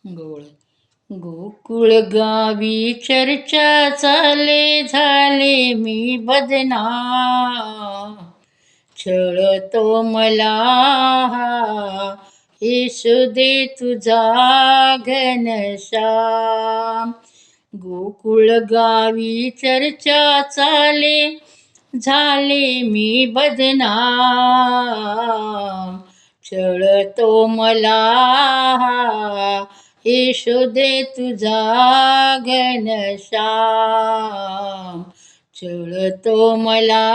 गोळ गोकुळ गावी चर्चा चाले, झाले मी बदनाम. छळतो मला येशू दे तुझा घनश्याम. गोकुळ गावी चर्चा चाले, झाले मी बदनाम. छळतो मला येशू दे तुझा घनश्याम. छळतो मला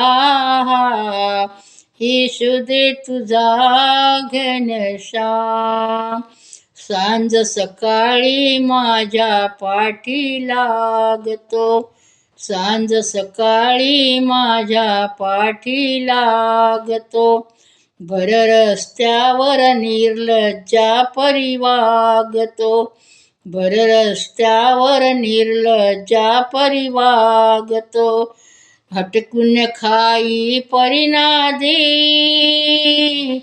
येशू दे तुझा घनश्याम. सांज सकाळी माझ्या पाठी लागतो, सांज सकाळी माझ्या पाठी लागतो. भर रस्त्यावर निर्लज्जा परी वागतो, भर रस्त्यावर निर्लज्जा परी वागतो. हटकून खाई परिना दे,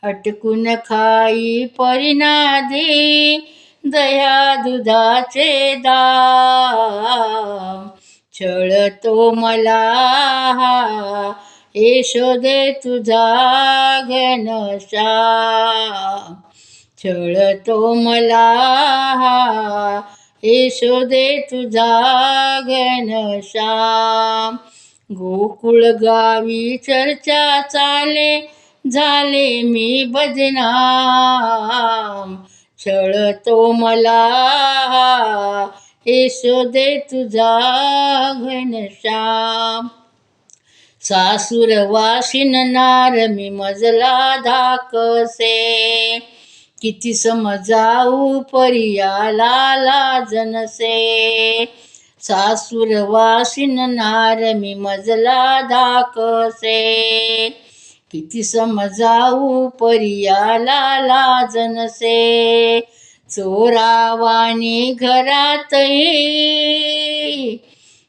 हटकून खाई परिना दे, दया दुधाचे दाम. छळतो मला येशू दे तुझा घनश्याम. छळतो मला येशू दे तुझा घनश्याम. गोकुळ गावी चर्चा चाले, झाले मी बदनाम. छळतो मला येशू दे तुझा घनश्याम. सासूर वाशिन नार मी मजला धाकसे, किती समजाऊ परियाला लाजनसे. सासूर वाशिन नार मी मजला धाकसे, किती समजाऊ परियाला लाजनसे. चोरावानी घरात ये,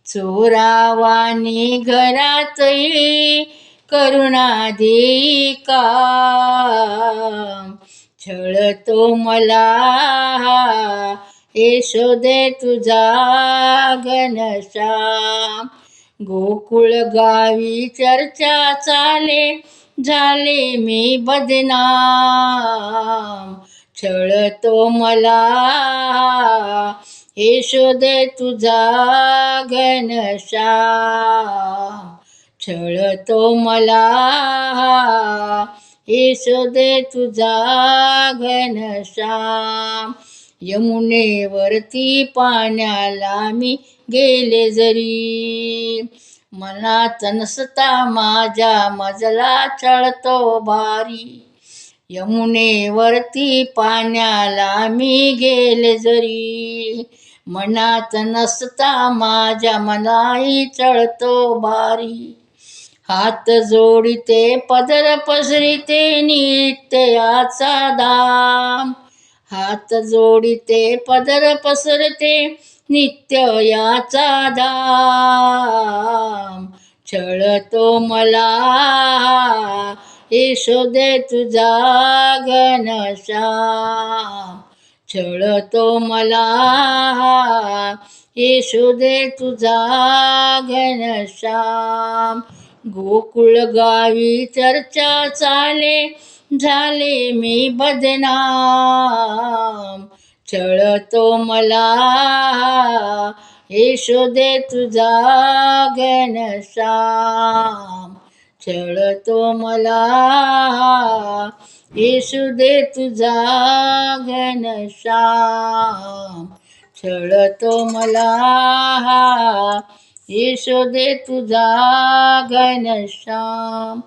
चोरावानी घरात ये, करुणा देई काम. छळतो मला येशू दे तुझा घनश्याम. गोकुळ गावी चर्चा चाले, झाले मी बदनाम. छळतो मला येशू दे तुझा घनश्याम. छळतो मला येशू दे तुझा घनश्याम. यमुनेवरती पाण्याला मी गेले जरी, मनात नसता माझ्या मजला छळतो भारी. यमुनेवरती पाण्याला मी गेले जरी, मनात नसता माझ्या मनाई छळतो भारी. हात जोडिते पदर पसरिते नित्याचा दाम. हात जोडिते पदर पसरते नित्य याचा दाम. छळतो मला येशू दे तुझा घनश्याम. छळतो मला येशू दे तुझा घनश्याम. गोकुळ गावी चर्चा चाले, झाले मी बदनाम. छळतो मला येशू दे तुझा घनश्याम. छळतो मला येशू दे तुझा घनश्याम. छळतो मला येशू दे तुझा घनश्याम.